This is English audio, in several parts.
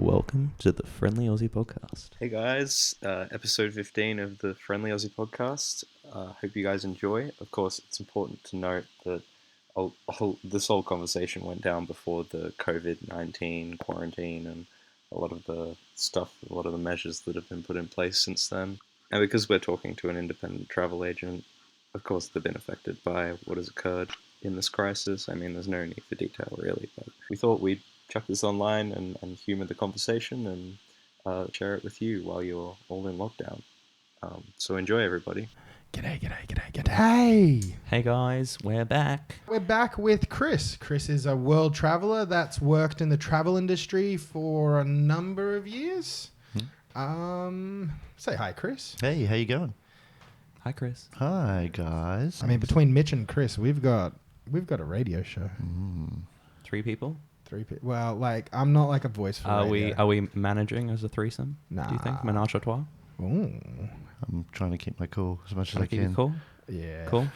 Welcome to the Friendly Aussie Podcast. Hey guys, episode 15 of the Friendly Aussie Podcast. Hope you guys enjoy. Of course, it's important to note that this whole conversation went down before the COVID-19 quarantine and a lot of the measures that have been put in place since then. And because we're talking to an independent travel agent, of course they've been affected by what has occurred in this crisis. I mean, there's no need for detail really, but we thought we'd chuck this online and humour the conversation and share it with you while you're all in lockdown. So enjoy, everybody. G'day. Hey guys, we're back. We're back with Chris. Chris is a world traveller that's worked in the travel industry for a number of years. Say hi, Chris. Hey, how you going? Hi Chris. Hi, guys. I mean, between Mitch and Chris, we've got a radio show. 3 people. 3 people. Well, like, I'm not like a voice for radio. Are we managing as a threesome? Nah. Do you think menage a trois? Ooh. I'm trying to keep my cool as much as Trying I to keep it can. cool. Yeah. Cool.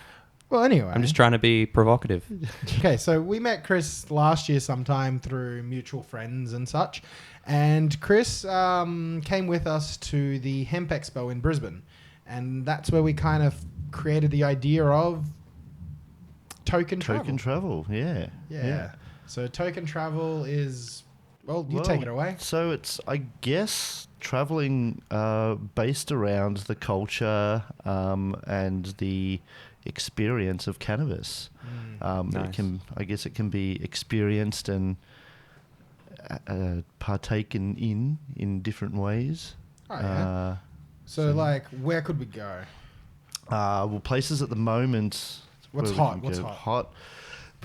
Well, anyway. I'm just trying to be provocative. Okay, so we met Chris last year sometime through mutual friends and such. And Chris came with us to the Hemp Expo in Brisbane. And that's where we kind of created the idea of token travel. Token travel, yeah. Yeah. So token travel is, well, you take it away. So it's, I guess, traveling based around the culture and the experience of cannabis. Nice. It can be experienced and partaken in different ways. Oh, yeah. So, like, where could we go? Well, places at the moment. What's where we hot? can What's go. hot?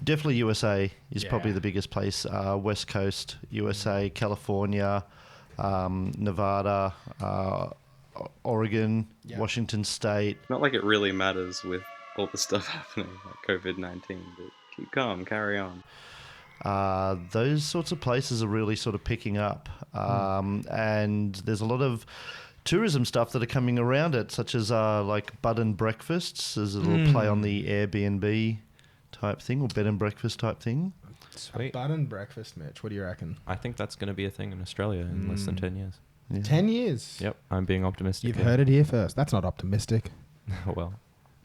Definitely USA is probably Yeah. the biggest place. West Coast, USA, California, Nevada, Oregon, Yeah. Washington State. Not like it really matters with all the stuff happening, like COVID-19, but keep calm, carry on. Those sorts of places are really sort of picking up. And there's a lot of tourism stuff that are coming around it, such as like bed and breakfasts. There's a little play on the Airbnb type thing or bed and breakfast type thing. Sweet. Bud and breakfast, Mitch. What do you reckon? I think that's going to be a thing in Australia in less than 10 years. Yeah. 10 years. Yep, I'm being optimistic. You've here. heard it here first. That's not optimistic. Well,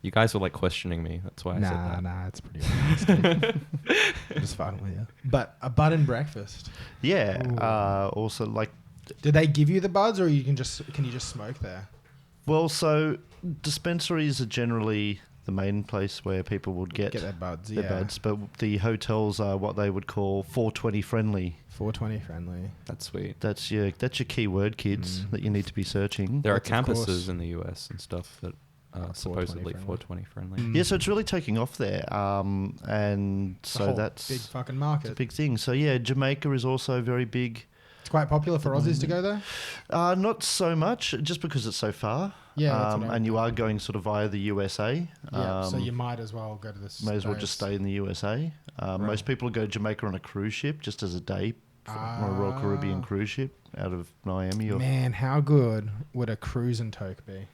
you guys were like questioning me. That's why I said that. Nah, it's pretty optimistic. I'm just fucking with you. But a bud and breakfast. Yeah. Ooh. Also, like, Do they give you the buds, or can you just smoke there? well, so dispensaries are generally the main place where people would get their buds. their buds, but the hotels are what they would call 420 friendly. 420 friendly. That's sweet. That's your key word, kids, that you need to be searching. There are That's of course. campuses in the US and stuff that are 420 supposedly friendly. 420 friendly. Yeah, so it's really taking off there, and It's a so whole that's big fucking it's market. a big thing. So yeah, Jamaica is also very big. It's quite popular for Aussies to go there. Not so much, just because it's so far. Yeah, that's what I and you are going sort of via the USA. Yeah, so you might as well go to the May as well just stay in the USA. Most people go to Jamaica on a cruise ship, just as a day, on a Royal Caribbean cruise ship out of Miami. Or Man, how good would a cruise and toke be?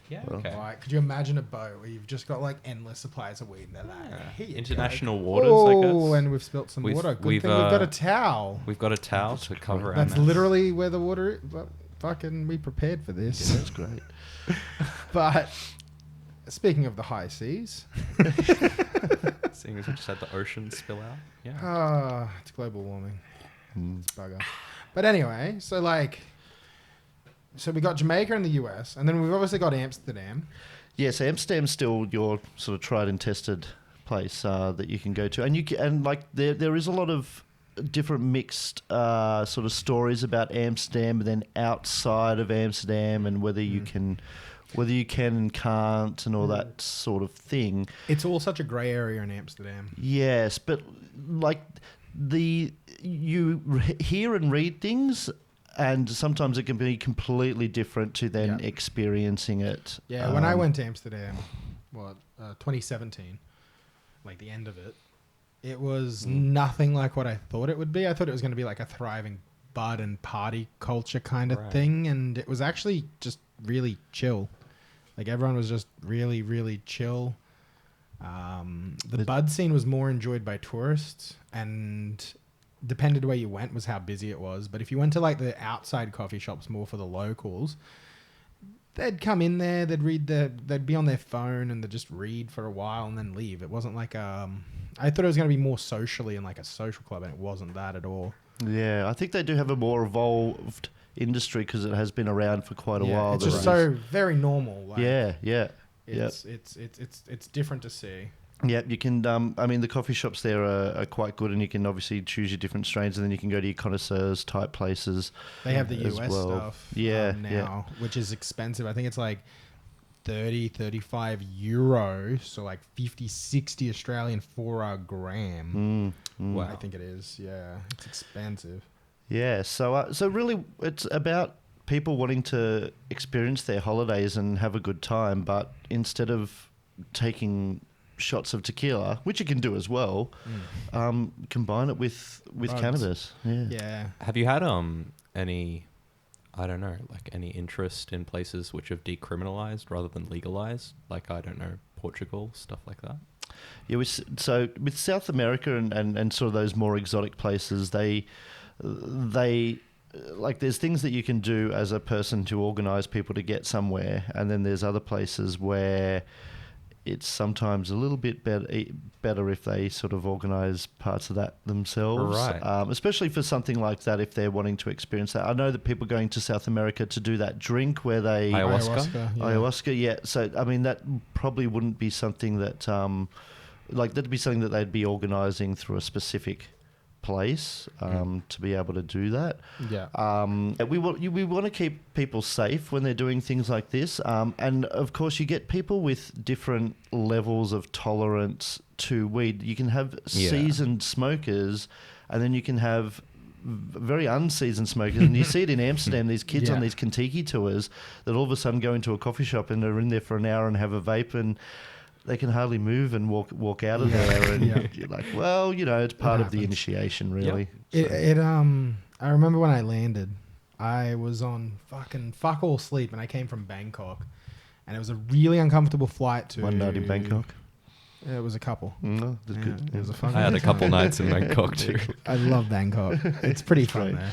Yeah, Well, okay. Like, could you imagine a boat where you've just got like endless supplies of weed and they're like, "Here you go." International waters, I guess. Oh, and we've spilt some We've- water. Good we've, thing we've got a towel. We've got a towel to cover our That's mess. literally where the water is. But fucking, we prepared for yeah, this. that's great. But speaking of the high seas, Seeing as we just had the ocean spill out. Yeah. it's global warming. Mm. It's bugger. But anyway, so we got Jamaica and the US, and then we've obviously got Amsterdam. Yes, Amsterdam's still your sort of tried and tested place that you can go to, and like there is a lot of different mixed sort of stories about Amsterdam, and then outside of Amsterdam, and whether you can and can't, and all that sort of thing. It's all such a grey area in Amsterdam. Yes, but like you hear and read things, and sometimes it can be completely different to then Yeah. experiencing it. Yeah, when I went to Amsterdam, 2017, like the end of it, it was nothing like what I thought it would be. I thought it was going to be like a thriving bud and party culture kind of Right. thing, and it was actually just really chill. Like everyone was just really, really chill. The bud scene was more enjoyed by tourists, and depended where you went was how busy it was. But if you went to like the outside coffee shops more for the locals, they'd come in there, they'd be on their phone and they'd just read for a while and then leave. It wasn't like I thought it was going to be more socially and like a social club, and it wasn't that at all. Yeah, I think they do have a more evolved industry because it has been around for quite a while. It's just so very normal. Like, yeah. It's different to see. Yeah, you can. I mean, the coffee shops there are quite good, and you can obviously choose your different strains, and then you can go to your connoisseurs type places. They have the as US well. stuff now, which is expensive. I think it's like 30, 35 euros, so like 50, 60 Australian for a gram. Wow. I think it is. Yeah, it's expensive. Yeah, so really, it's about people wanting to experience their holidays and have a good time, but instead of taking shots of tequila, which you can do as well, combine it with cannabis. Yeah. Have you had any, I don't know, like any interest in places which have decriminalized rather than legalized? Like, I don't know, Portugal, stuff like that? Yeah, so with South America and sort of those more exotic places, they like there's things that you can do as a person to organize people to get somewhere, and then there's other places where it's sometimes a little bit better if they sort of organise parts of that themselves. Right. Especially for something like that, if they're wanting to experience that. I know that people going to South America to do that drink where they... Ayahuasca? Yeah. So, I mean, that probably wouldn't be something that... that'd be something that they'd be organising through a specific place to be able to do that. We want to keep people safe when they're doing things like this, and of course you get people with different levels of tolerance to weed. You can have seasoned smokers, and then you can have very unseasoned smokers, and you see it in Amsterdam, these kids on these Kentucky tours that all of a sudden go into a coffee shop and they're in there for an hour and have a vape, and they can hardly move and walk out of there, and you're like, well, it's part of the initiation, really. I remember when I landed, I was on fuck all sleep, and I came from Bangkok, and it was a really uncomfortable flight to... One night in Bangkok? It was a couple. No, that's good. It was a fun. I had a couple nights in Bangkok too. I love Bangkok. It's pretty fun there.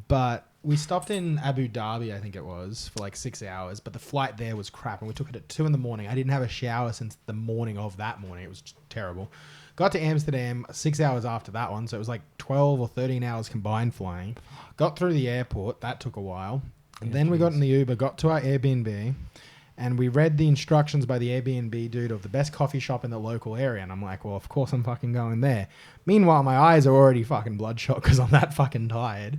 But we stopped in Abu Dhabi, I think it was, for like 6 hours. But the flight there was crap, and we took it at 2 a.m. I didn't have a shower since the morning of that morning. It was just terrible. Got to Amsterdam 6 hours after that one, so it was like 12 or 13 hours combined flying. Got through the airport. That took a while. And then we got in the Uber, got to our Airbnb, and we read the instructions by the Airbnb dude of the best coffee shop in the local area. And I'm like, well, of course I'm fucking going there. Meanwhile, my eyes are already fucking bloodshot because I'm that fucking tired.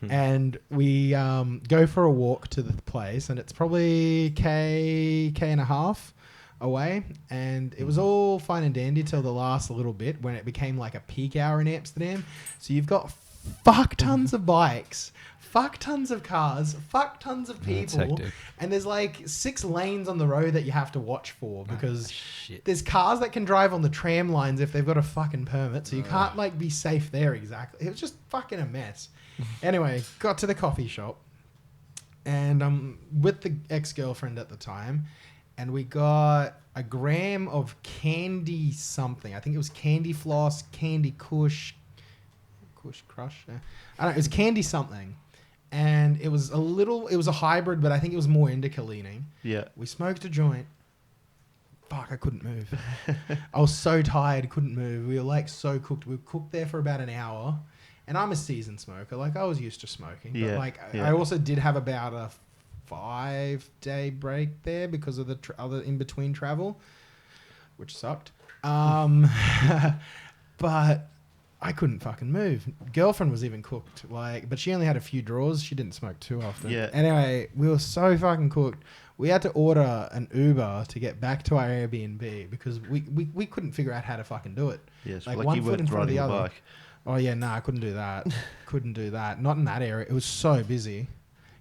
And we go for a walk to the place, and it's probably K and a half away. And it was all fine and dandy till the last little bit when it became like a peak hour in Amsterdam. So you've got fuck tons of bikes, fuck tons of cars, fuck tons of people, and there's like 6 lanes on the road that you have to watch for because there's cars that can drive on the tram lines if they've got a fucking permit, so you can't like be safe there exactly. It was just fucking a mess. Anyway, got to the coffee shop, and I'm with the ex-girlfriend at the time, and we got a gram of candy something. I think it was Candy Floss, Candy Kush Crush. I don't know, it was candy something. And it was a hybrid, but I think it was more indica leaning. Yeah. We smoked a joint. Fuck, I couldn't move. I was so tired, couldn't move. We were like so cooked. We cooked there for about an hour. And I'm a seasoned smoker. Like, I was used to smoking. But I also did have about a 5-day break there because of the other in-between travel, which sucked. But I couldn't fucking move. Girlfriend was even cooked, but she only had a few draws. She didn't smoke too often. Yeah. Anyway, we were so fucking cooked. We had to order an Uber to get back to our Airbnb because we couldn't figure out how to fucking do it. Yes, like like one you foot in weren't front of the riding a other. bike. Oh yeah, I couldn't do that. Couldn't do that. Not in that area. It was so busy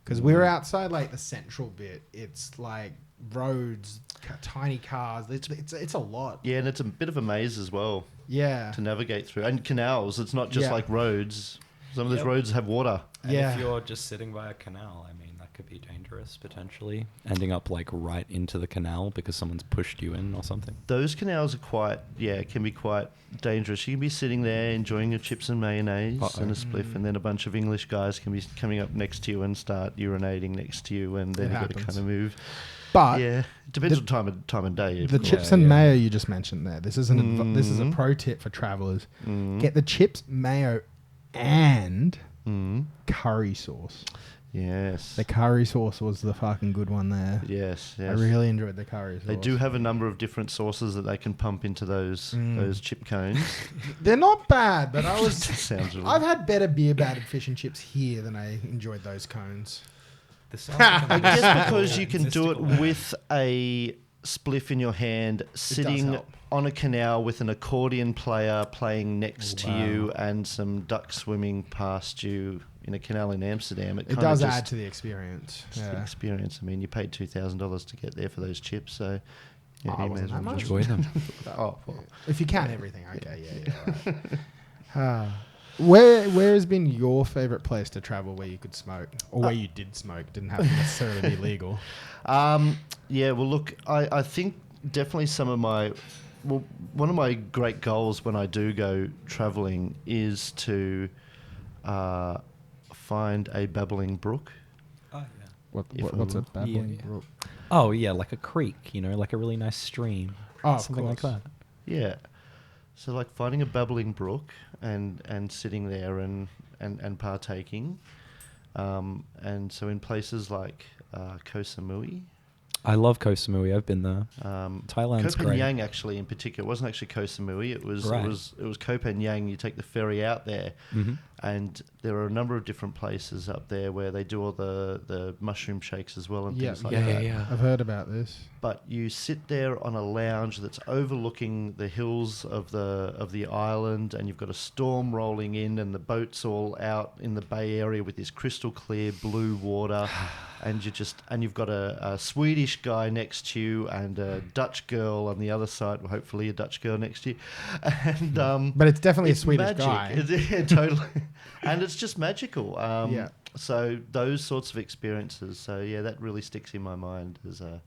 because we were outside like the central bit. It's like roads, tiny cars. It's a lot. Yeah, and it's a bit of a maze as well. Yeah. To navigate through, and canals. It's not just like roads. Some of those roads have water. And Yeah. if you're just sitting by a canal, I mean, that could be dangerous potentially, ending up like right into the canal because someone's pushed you in or something. Those canals are can be quite dangerous. You can be sitting there enjoying your chips and mayonnaise and a spliff, and then a bunch of English guys can be coming up next to you and start urinating next to you, and then It you've got to happens. kind of move. But Yeah, it depends on time of day. of the course. chips and mayo you just mentioned there. This is this is a pro tip for travelers. Get the chips, mayo, and curry sauce. Yes. The curry sauce was the fucking good one there. Yes. I really enjoyed the curry sauce. They do have a number of different sauces that they can pump into those chip cones. They're not bad, but I was. Sounds really. I've had better beer battered fish and chips here than I enjoyed those cones. This sounds like I a guess because you can do it mystical- with a spliff in your hand, sitting help. on a canal with an accordion player playing next to Wow. you and some duck swimming past you in a canal in Amsterdam. It kinda does just- add to the experience. it's the Yeah. experience. I mean, you paid $2,000 to get there for those chips, so yeah, Oh, you may wasn't as that well much? just- Enjoy them. Oh, well, If you count everything, okay, yeah. Right. Where has been your favorite place to travel where you could smoke, or where you did smoke? Didn't have to necessarily be legal. yeah, well, look, I think definitely one of my great goals when I do go travelling is to find a babbling brook. Oh, yeah. What's a babbling brook? Oh, yeah, like a creek, like a really nice stream. Oh, of something like course. that. Yeah. So like finding a babbling brook and sitting there and partaking. And so in places like Koh Samui, I love Koh Samui. I've been there. Thailand's Thailand's Koh great. Phangan actually in particular. It wasn't actually Koh Samui. It was Right. it was Koh Phangan. You take the ferry out there, Mm-hmm. and there are a number of different places up there where they do all the mushroom shakes as well and Yeah, things like yeah, that. yeah. I've heard about this. But you sit there on a lounge that's overlooking the hills of the island, and you've got a storm rolling in, and the boat's all out in the bay area with this crystal clear blue water, and you've got a Swedish guy next to you and a Dutch girl on the other side, well, hopefully a Dutch girl next to you, and But it's definitely it's a Swedish magic. guy. Yeah, totally, and it's just magical. Yeah. So those sorts of experiences. So yeah, that really sticks in my mind as a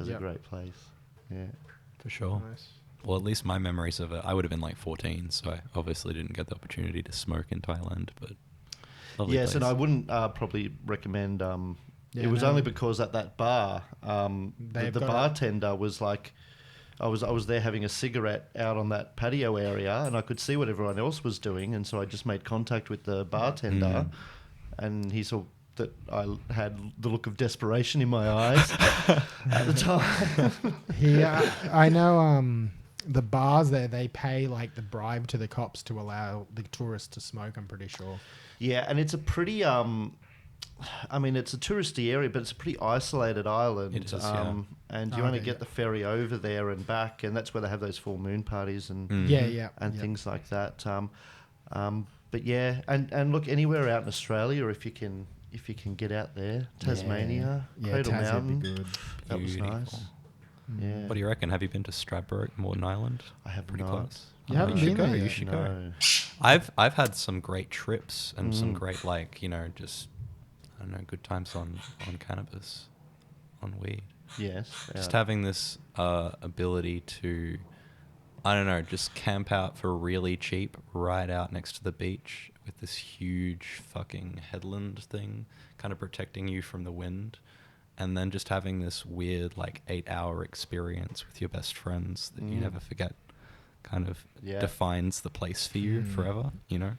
Yep. great place. Yeah. For sure. Nice. Well, at least my memories of it, I would have been like 14, so I obviously didn't get the opportunity to smoke in Thailand, but lovely Yes, and place. I wouldn't probably recommend. Yeah, It was no. only because at that bar, They've the got a- bartender was like, I was there having a cigarette out on that patio area, and I could see what everyone else was doing, and so I just made contact with the bartender, and he saw that I had the look of desperation in my eyes at the time. I know the bars there, they pay like the bribe to the cops to allow the tourists to smoke, I'm pretty sure. Yeah, and it's a pretty. I mean, it's a touristy area, but it's a pretty isolated island. It is, yeah. And you Oh, only okay, get yeah. the ferry over there and back, and that's where they have those full moon parties and Yeah. things like that. But yeah, and look, anywhere out in Australia, if you can get out there, Tasmania, Cradle Tassie would Mountain, be good. that was Beautiful. nice. Yeah, What do you reckon? Have you been to Stradbroke, Morton Island? I have Pretty not. close. You haven't should been go. there You yet? should go. No. I've had some great trips and some great just I don't know, good times on cannabis, on weed. Yes. Just having this ability to, I don't know, just camp out for really cheap right out next to the beach with this huge fucking headland thing kind of protecting you from the wind. And then just having this weird 8-hour experience with your best friends that you never forget kind of Yeah. defines the place for you forever, Yeah,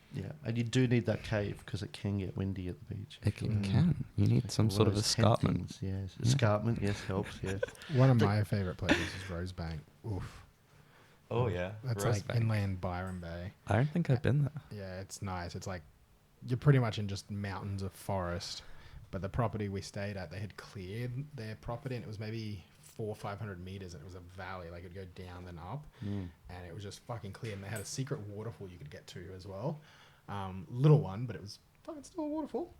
and you do need that cave because it can get windy at the beach. It can. You need some One sort of those escarpment. tentings, Yes, escarpment. Yes, helps. Yes. One of my favorite places is Rosebank. Oof. Oh, yeah. That's like inland Byron Bay. I don't think I've been there. Yeah, it's nice. It's like you're pretty much in just mountains of forest. But the property we stayed at, they had cleared their property, and it was maybe 400 or 500 meters, and it was a valley. Like it'd go down then up, and it was just fucking clear. And they had a secret waterfall you could get to as well, little one, but it was fucking still a waterfall.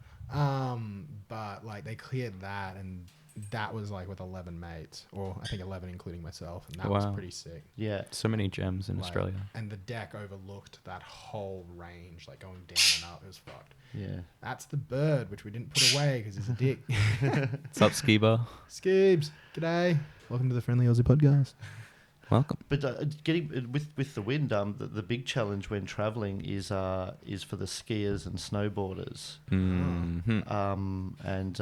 But like they cleared that, and that was like with 11 mates, or I think 11 including myself, and that was Wow. pretty sick. Yeah. So many gems in Like, Australia. and the deck overlooked that whole range, like going down and up. It was fucked. Yeah. That's the bird, which we didn't put away because he's a dick. What's up, Skiba? Skeebs, g'day. Welcome to the Friendly Aussie Podcast. Welcome. But getting with the wind, the big challenge when traveling is for the skiers and snowboarders, Mhm. and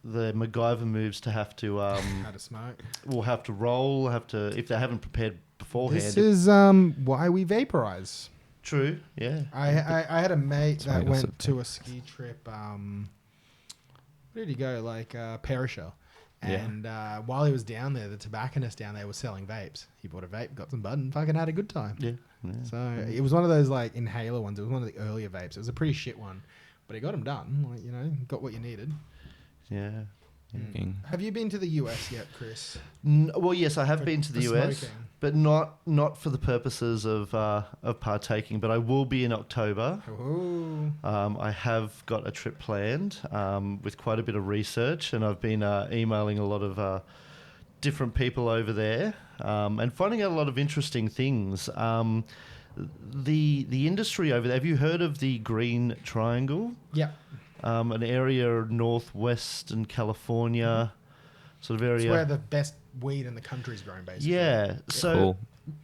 the MacGyver moves to have to How to smoke. will have to roll, have to if they haven't prepared beforehand. This is why we vaporize. True, yeah. I had a mate That's why that I also went to a ski trip. Where did he go? Like Perisher. Yeah. And while he was down there, the tobacconist down there was selling vapes. He bought a vape, got some bud, and fucking had a good time. Yeah, yeah. So it was one of those like inhaler ones. It was one of the earlier vapes. It was a pretty shit one, but he got him done. Like, you know, got what you needed. Yeah. Fucking- Have you been to the US yet, Chris? Well, yes, I have For- been to the for US, smoking? but not for the purposes of partaking. But I will be in October. Oh, I have got a trip planned with quite a bit of research, and I've been emailing a lot of different people over there and finding out a lot of interesting things. The industry over there. Have you heard of the Green Triangle? yeah. An area northwestern California, sort of It's area. where the best weed in the country is grown, basically. Yeah. So Cool.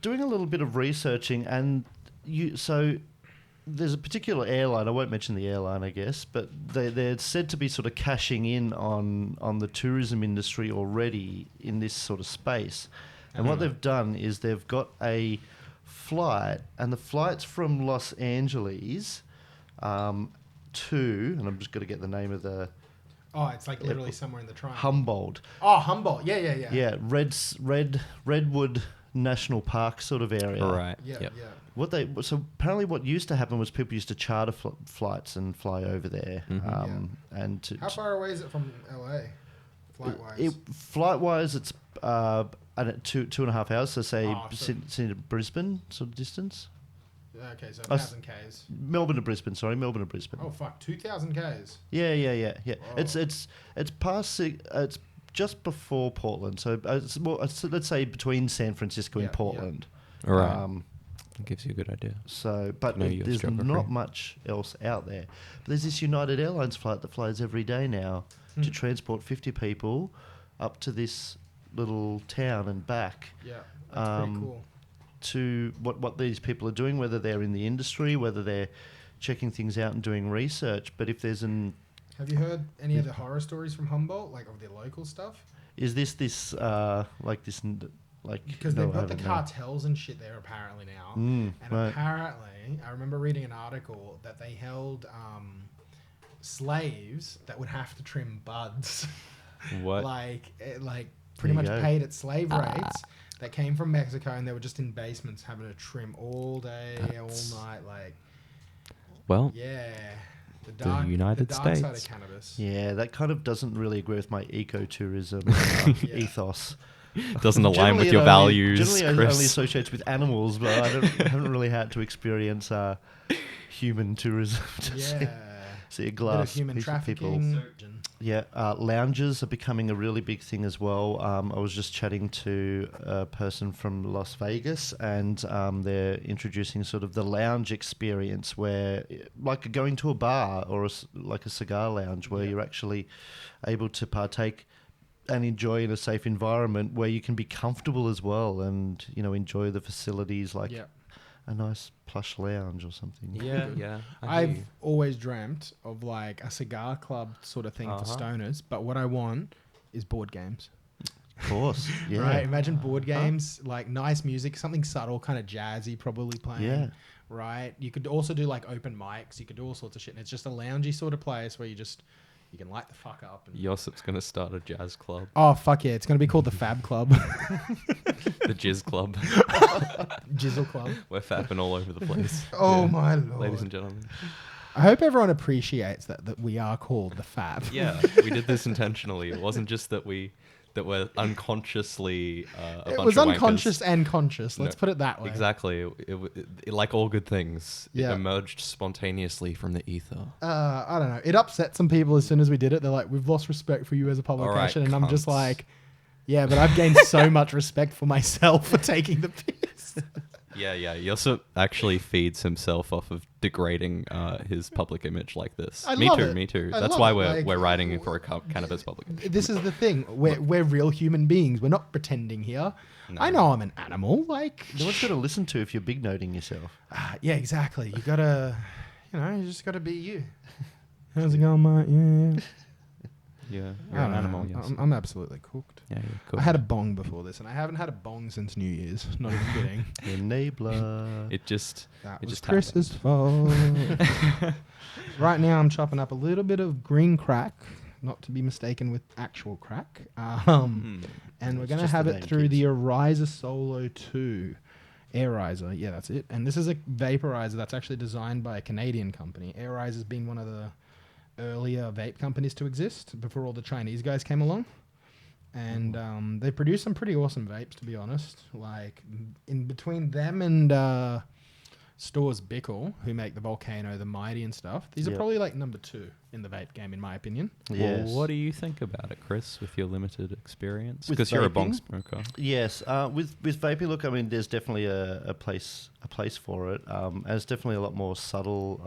doing a little bit of researching, and there's a particular airline. I won't mention the airline, I guess, but they're said to be sort of cashing in on the tourism industry already in this sort of space. And what they've done is they've got a flight, and the flight's from Los Angeles to, and I'm just going to get the name of the Oh, it's like literally somewhere in the triangle. Humboldt. Oh, Humboldt. Yeah. Yeah, Redwood National Park sort of area. Right. Yeah, Yep. yeah. So apparently, what used to happen was people used to charter flights and fly over there. Mhm. And to, How far away is it from LA, flight-wise? flight-wise, it's at 2.5 hours. So say Oh, so- Sydney to Brisbane sort of distance. Okay, so I 1,000 Ks. Melbourne to Brisbane. Sorry, Melbourne to Brisbane. Oh, fuck. 2,000 Ks. Yeah. Whoa. It's past. It's just before Portland. So let's say between San Francisco Yeah, and Portland. All right. Um, It gives you a good idea. So, but No US there's geography. not much else out there. But there's this United Airlines flight that flies every day now to transport 50 people up to this little town and back. Yeah, that's pretty Um, cool. To what these people are doing, whether they're in the industry, whether they're checking things out and doing research. But if there's Have you heard any of the horror stories from Humboldt, like of the local stuff? is this like this like Because no, they've I got the haven't, no. cartels and shit there apparently now. Mm, And right. apparently, I remember reading an article that they held slaves that would have to trim buds. What? like There pretty much you go. paid at slave rates that came from Mexico, and they were just in basements having to trim all day, That's- all night. Like, Well, yeah, United the dark side States. of cannabis. Yeah, that kind of doesn't really agree with my ecotourism Yeah. ethos. doesn't align Generally, with it your only- values, Generally, it Chris. only associates with animals, but I haven't really had to experience human tourism to see a Bit of glass human piece of people. trafficking. Yeah, lounges are becoming a really big thing as well. I was just chatting to a person from Las Vegas, and they're introducing sort of the lounge experience, where like going to a bar or like a cigar lounge, where you're actually able to partake and enjoy in a safe environment where you can be comfortable as well, and enjoy the facilities like Yeah. a nice plush lounge or something. Yeah. I've always dreamt of like a cigar club sort of thing for Uh-huh. stoners, but what I want is board games. Of course, yeah. Right? Imagine board games, like nice music, something subtle, kind of jazzy, probably playing. Yeah. Right? You could also do like open mics. You could do all sorts of shit. And it's just a loungy sort of place where you can light the fuck up. And Josip's going to start a jazz club. oh, fuck yeah. It's going to be called the Fab Club. The Jizz Club. Jizzle Club. We're fapping all over the place. Oh, Yeah. my Lord. Ladies and gentlemen. I hope everyone appreciates that we are called the Fab. Yeah, we did this intentionally. It wasn't just that we that were unconsciously a It bunch was of unconscious wankers. and conscious. Let's No, put it that way. Exactly. Like all good things, Yeah. it emerged spontaneously from the ether. I don't know. It upset some people as soon as we did it. They're like, "We've lost respect for you as a publication," and I'm just cunts. like, "Yeah, but I've gained so much respect for myself for taking the piss." Yeah. Yosip actually feeds himself off of degrading his public image like this. I Me love too. it. Me too. I That's love why it, we're like- we're writing for a cannabis publication. This is the thing. We're real human beings. We're not pretending here. No. I know I'm an animal. Like, No one's going to listen to if you're big noting yourself. yeah, exactly. You gotta, you just gotta be you. How's it going, mate? Yeah. Yeah, I you're an don't animal. know. Yes. I'm absolutely cooked. Yeah, you're cool. I had a bong before this, and I haven't had a bong since New Year's. Not even kidding. Enabler. It just. That It was just Chris's fault. Right now, I'm chopping up a little bit of green crack, not to be mistaken with actual crack. And we're It's going to just have the it name, through the kids. Ariza Solo 2 Airizer. Yeah, that's it. And this is a vaporizer that's actually designed by a Canadian company. Airizer's been one of the earlier vape companies to exist before all the Chinese guys came along. And they produce some pretty awesome vapes, to be honest. Like, in between them and Stores Bickle, who make the Volcano, the Mighty and stuff, these are Yep. probably like number 2 in the vape game, in my opinion. Yes. Well, what do you think about it, Chris, with your limited experience? With Because you're a bong vaping? smoker. Yes, with vaping, look, I mean, there's definitely a place for it. And it's definitely a lot more subtle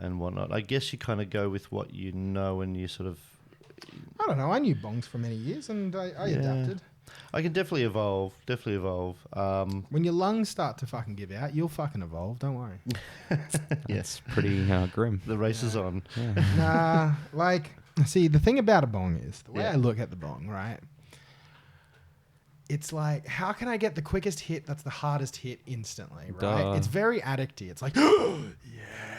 and whatnot. I guess you kind of go with what you know, and you sort of. I don't know. I knew bongs for many years, and I Yeah. adapted. I can definitely evolve. When your lungs start to fucking give out, you'll fucking evolve. Don't worry. It's pretty grim. The race is on. Yeah. Nah, like, see, the thing about a bong is the way Yeah. I look at the bong, right? It's like, how can I get the quickest hit that's the hardest hit instantly, right? Duh. It's very addictive. It's like,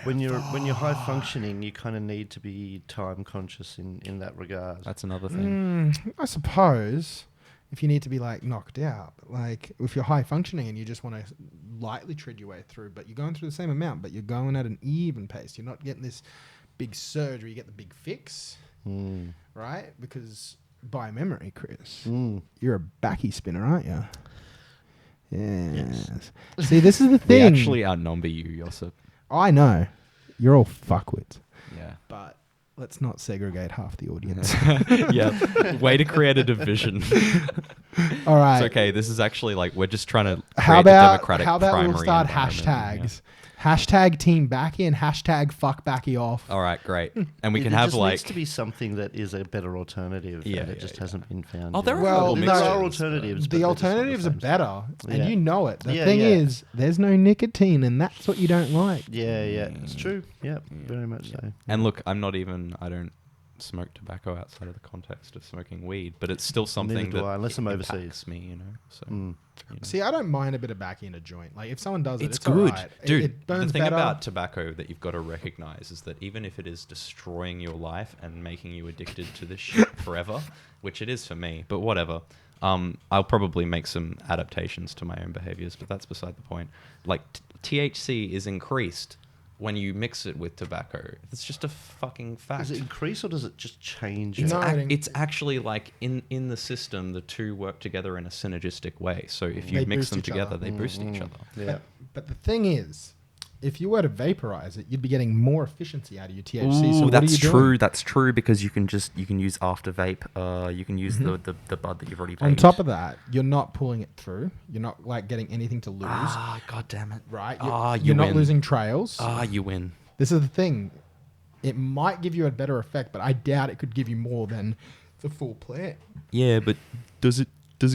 When you're high functioning, you kind of need to be time conscious in that regard. That's another thing. I suppose if you need to be like knocked out, but like if you're high functioning and you just want to lightly tread your way through, but you're going through the same amount, but you're going at an even pace. You're not getting this big surge where you get the big fix, Mm. right? Because by memory, Chris, Mm. you're a backy spinner, aren't you? Yes. Yes. See, this is the We thing. actually outnumber you, Josip. I know. You're all fuckwits. Yeah. But let's not segregate half the audience. Yeah. Way to create a division. All right. It's okay. This is actually like we're just trying to create How the about democratic how about primary we'll start environment, hashtags? Hashtag Team Backy and hashtag Fuck Backy Off. Yeah. All right, great. And we It can have just like needs to be something that is a better alternative. Yeah, and it yeah, just yeah. hasn't been found. Oh, there yet. are Well, little no, there mixtures, are but- alternatives. but The they're just not the alternatives are same better, and Yeah. you know it. The Yeah, thing yeah. is, there's no nicotine, and that's what you don't like. Yeah, it's true. Yeah, very much so. And look, I don't smoke tobacco outside of the context of smoking weed, but it's still something Neither do that I, unless I'm impacts overseas. me, you know. So Mm. you know. See, I don't mind a bit of backy in a joint. Like if someone does it, It's it's good, alright. dude. It burns the thing better. about tobacco that you've got to recognize is that even if it is destroying your life and making you addicted to this shit forever, which it is for me, but whatever. I'll probably make some adaptations to my own behaviors, but that's beside the point. Like THC is increased when you mix it with tobacco. It's just a fucking fact. Does it increase or does it just change? It's it? No, It's actually like in the system, the two work together in a synergistic way. So if you They mix boost them each together, other. they boost each other. Yeah. But the thing is, if you were to vaporize it, you'd be getting more efficiency out of your THC. So what are you doing? That's true because you can use after vape. You can use the bud that you've already. On top of that, you're not pulling it through. You're not like getting anything to lose, Ah, god damn it! right? You You're not win. losing trails. You win. This is the thing. It might give you a better effect, but I doubt it could give you more than the full plant. Yeah, but does it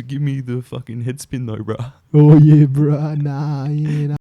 give me the fucking head spin though, bruh? Oh yeah, bruh. Nah, yeah, nah.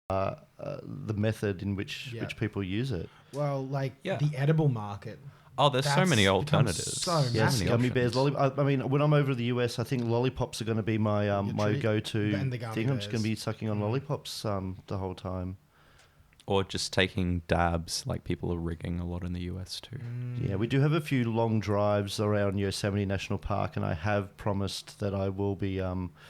the method in which Yeah. which people use it. Well, like Yeah. the edible market. Oh, there's so That's many become alternatives. so Yes, many gummy bears, options. I mean, when I'm over to the US, I think lollipops are going to be my my treat. go-to And the gummy thing. I'm just going to bears. be sucking on lollipops the whole time. Or just taking dabs, like people are rigging a lot in the US too. Yeah, we do have a few long drives around Yosemite National Park, and I have promised that I will be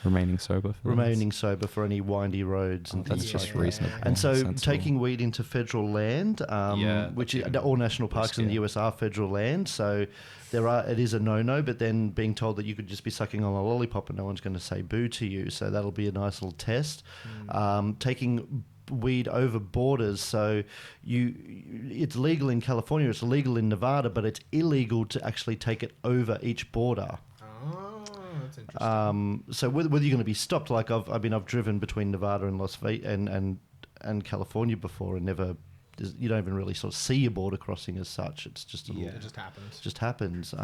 Remaining sober. For remaining sober for any windy roads and That's things just like that. reasonable. And so sensible. taking weed into federal land, Yeah, which that's is, even all national parks in the riskier. US are federal land, so it is a no-no, but then being told that you could just be sucking on a lollipop and no one's going to say boo to you, so that'll be a nice little test. Taking weed over borders, so it's legal in California, it's legal in Nevada, but it's illegal to actually take it over each border. Oh, that's interesting. So whether you're going to be stopped, like I've driven between Nevada and Las Vegas and California before, and never, you don't even really sort of see a border crossing as such. It's just It just happens. just happens.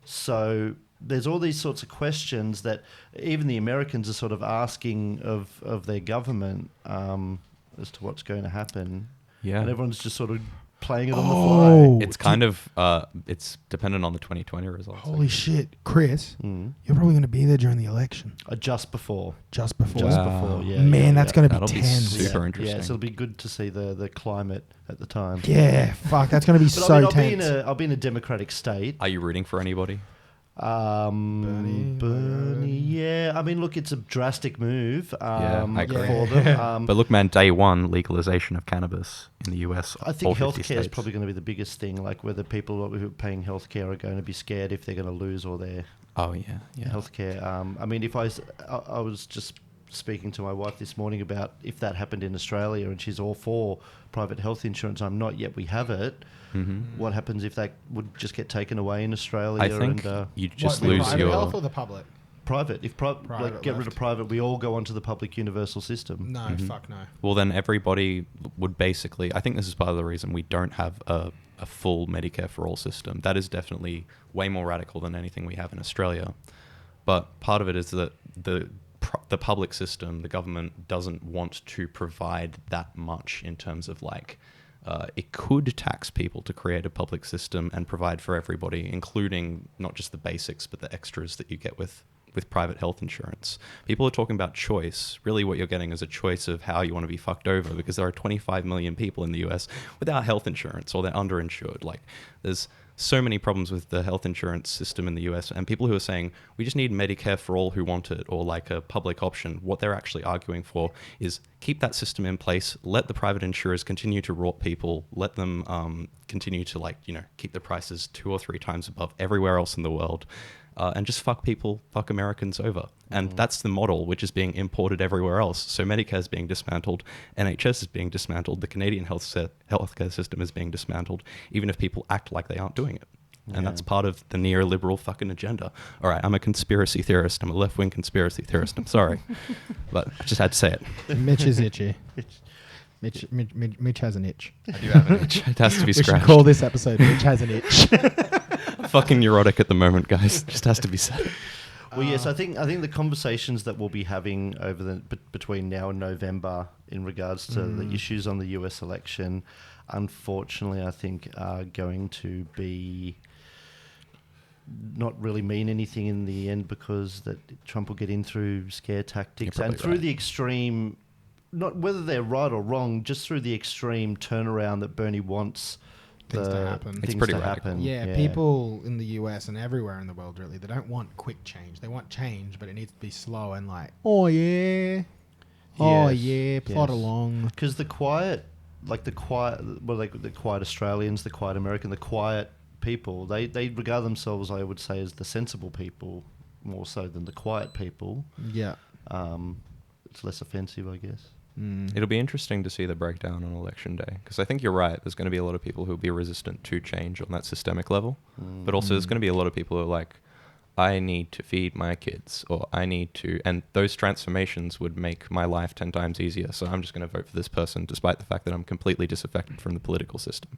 So there's all these sorts of questions that even the Americans are sort of asking of their government as to what's going to happen, Yeah. and everyone's just sort of playing it on the fly. It's kind of it's dependent on the 2020 results. Holy shit, Chris! Mm. You're probably going to be there during the election. Just before. Just before. Just Wow. before, yeah. Man, yeah, that's yeah. going to be That'll be tense. super Yeah, interesting. Yeah, so it'll be good to see the climate at the time. Yeah, fuck, that's going to be But so I mean, tense. I'll be in a democratic state. Are you rooting for anybody? Bernie, yeah. I mean, look, it's a drastic move Yeah, I agree. for them. But look, man, day one legalization of cannabis in the US. I think all 50 healthcare is states. probably going to be the biggest thing, like whether people who are paying healthcare are going to be scared if they're going to lose all their Oh yeah, yeah. healthcare. I mean, I was just speaking to my wife this morning about if that happened in Australia, and she's all for private health insurance. I'm not yet. We have it. Mm-hmm. What happens if that would just get taken away in Australia? I think and you just What, the lose private your. health or the public? private? If Private like get rid of left. private, we all go onto the public universal system. No, Mhm. fuck no. Well, then everybody would basically. I think this is part of the reason we don't have a full Medicare for all system. That is definitely way more radical than anything we have in Australia. But part of it is that the public system, the government doesn't want to provide that much in terms of like. It could tax people to create a public system and provide for everybody, including not just the basics, but the extras that you get with private health insurance. People are talking about choice. Really what you're getting is a choice of how you want to be fucked over, because there are 25 million people in the US without health insurance, or they're underinsured. Like, there's so many problems with the health insurance system in the US, and people who are saying we just need Medicare for all who want it, or like a public option, what they're actually arguing for is keep that system in place, let the private insurers continue to rort people, let them continue to, like, you know, keep the prices 2 or 3 times above everywhere else in the world, and just fuck Americans over. And that's the model which is being imported everywhere else. So Medicare is being dismantled, NHS is being dismantled, the Canadian healthcare system is being dismantled, even if people act like they aren't doing it. And that's part of the neoliberal fucking agenda. All right, I'm a conspiracy theorist. I'm a left-wing conspiracy theorist. I'm sorry. But I just had to say it. Mitch is itchy. Mitch has an itch. I do have an itch. It has to be We should scratched. call this episode Mitch has an itch. Fucking neurotic at the moment, guys. Just has to be said. Well, yes, I think the conversations that we'll be having over between now and November in regards to the issues on the US election, unfortunately, I think are going to be not really mean anything in the end, because that Trump will get in through scare tactics You're and probably through right. the extreme, not whether they're right or wrong, just through the extreme turnaround that Bernie wants Things to happen. It's things pretty to radical. happen. Yeah, people in the US and everywhere in the world, really, they don't want quick change. They want change, but it needs to be slow and like, oh yeah, plod yes. along. Because the quiet Australians, the quiet American, the quiet people, they regard themselves, I would say, as the sensible people more so than the quiet people. Yeah. It's less offensive, I guess. It'll be interesting to see the breakdown on election day, because I think you're right. There's going to be a lot of people who will be resistant to change on that systemic level, but also there's going to be a lot of people who are like, I need to feed my kids, or I need to, and those transformations would make my life 10 times easier. So I'm just going to vote for this person, despite the fact that I'm completely disaffected from the political system.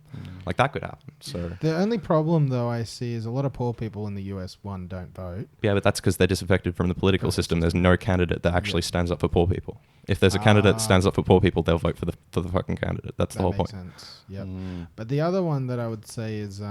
Like that could happen. So The only problem, though, I see is a lot of poor people in the US, one, don't vote. yeah, but that's because they're disaffected from the political system. There's no candidate that actually stands up for poor people. If there's a candidate that stands up for poor people, they'll vote for the fucking candidate. That's the That whole makes point. sense. Yep. But the other one that I would say is,